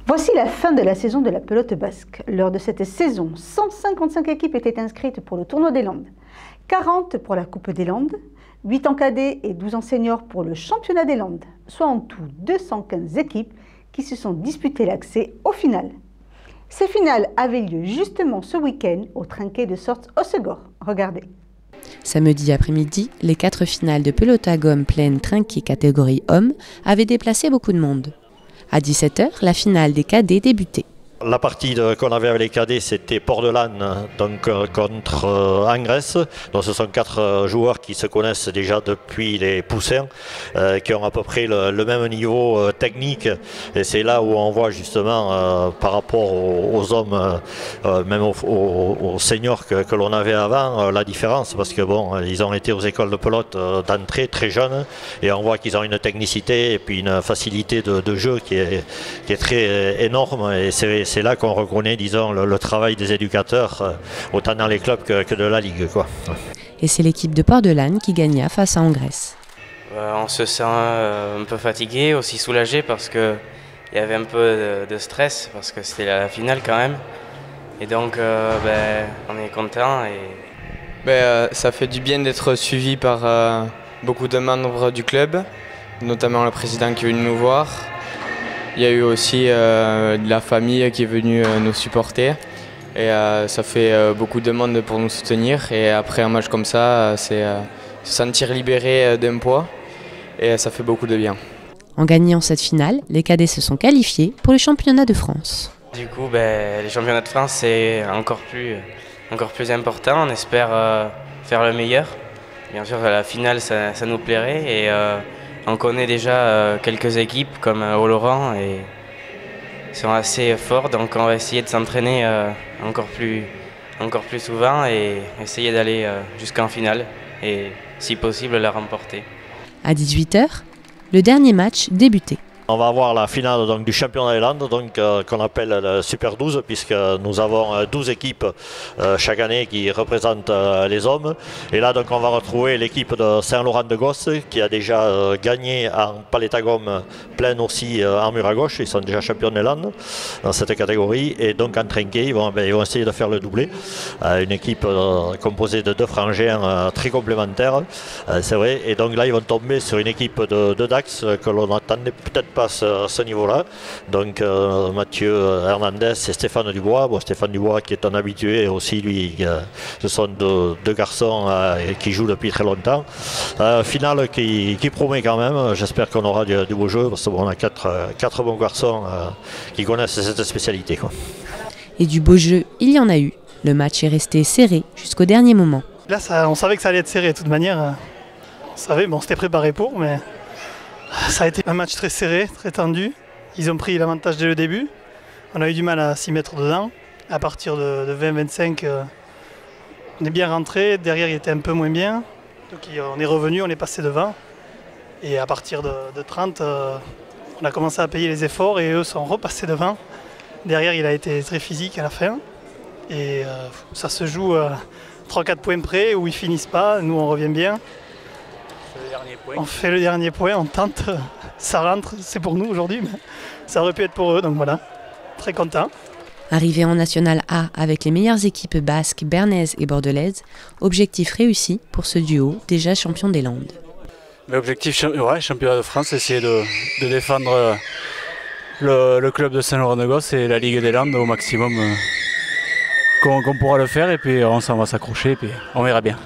Voici la fin de la saison de la pelote basque. Lors de cette saison, 155 équipes étaient inscrites pour le tournoi des Landes, 40 pour la Coupe des Landes, 8 en cadet et 12 en senior pour le championnat des Landes, soit en tout 215 équipes qui se sont disputées l'accès au final. Ces finales avaient lieu justement ce week-end au trinquet de Sorts-Hossegor. Regardez. Samedi après-midi, les 4 finales de pelote à gomme pleine trinquet catégorie hommes avaient déplacé beaucoup de monde. À 17 h, la finale des cadets débutait. La partie qu'on avait avec les cadets, c'était Port-de-Lanne contre Angresse. Donc ce sont 4 joueurs qui se connaissent déjà depuis les poussins, qui ont à peu près le même niveau technique. Et c'est là où on voit justement par rapport aux hommes, même aux seniors que l'on avait avant, la différence. Parce que bon, ils ont été aux écoles de pelote d'entrée très jeunes, et on voit qu'ils ont une technicité et puis une facilité de jeu qui est très énorme. Et c'est là qu'on reconnaît, disons, le travail des éducateurs, autant dans les clubs que de la Ligue, quoi. Et c'est l'équipe de Port-de-Lanne qui gagna face à Angresse. On se sent un peu fatigué, aussi soulagé parce qu'il y avait un peu de stress, parce que c'était la finale quand même. Et donc on est content. Ça fait du bien d'être suivi par beaucoup de membres du club, notamment le président qui est venu nous voir. Il y a eu aussi de la famille qui est venue nous supporter, et ça fait beaucoup de monde pour nous soutenir. Et après un match comme ça, c'est se sentir libéré d'un poids, et ça fait beaucoup de bien. En gagnant cette finale, les cadets se sont qualifiés pour le championnat de France. Du coup, les championnats de France, c'est encore plus important. On espère faire le meilleur. Bien sûr, la finale, ça nous plairait. Et on connaît déjà quelques équipes comme Oloron et sont assez forts, donc on va essayer de s'entraîner encore plus souvent et essayer d'aller jusqu'en finale et si possible la remporter. À 18 h, le dernier match débutait. On va avoir la finale donc, du championnat des Landes, qu'on appelle le Super 12, puisque nous avons 12 équipes chaque année qui représentent les hommes. Et là, donc, on va retrouver l'équipe de Saint-Laurent-de-Gosse qui a déjà gagné en palette à gomme pleine aussi en mur à gauche. Ils sont déjà champions des Landes dans cette catégorie. Et donc en trinquet, ils vont essayer de faire le doublé. Une équipe composée de 2 frangins très complémentaires, c'est vrai. Et donc là, ils vont tomber sur une équipe de Dax que l'on n'attendait peut-être pas à ce niveau-là. Donc Mathieu Hernandez et Stéphane Dubois. Bon, Stéphane Dubois qui est un habitué aussi, lui, ce sont deux garçons qui jouent depuis très longtemps. Finale qui promet quand même. J'espère qu'on aura du beau jeu parce qu'on a 4 bons garçons qui connaissent cette spécialité, quoi. Et du beau jeu, il y en a eu. Le match est resté serré jusqu'au dernier moment. Là, on savait que ça allait être serré de toute manière. On savait, on s'était préparé pour, mais ça a été un match très serré, très tendu. Ils ont pris l'avantage dès le début. On a eu du mal à s'y mettre dedans. À partir de 20-25, on est bien rentré. Derrière, il était un peu moins bien. Donc on est revenu, on est passé devant. Et à partir de 30, on a commencé à payer les efforts et eux sont repassés devant. Derrière, il a été très physique à la fin. Et ça se joue 3-4 points près où ils finissent pas. Nous, on revient bien. On fait le dernier point, on tente, ça rentre, c'est pour nous aujourd'hui, mais ça aurait pu être pour eux, donc voilà, très content. Arrivé en National A avec les meilleures équipes basques, bernaises et bordelaises, objectif réussi pour ce duo déjà champion des Landes. L'objectif, championnat de France, c'est essayer de défendre le club de Saint-Laurent-de-Gosse et la Ligue des Landes au maximum qu'on pourra le faire, et puis on s'en va s'accrocher et puis on verra bien.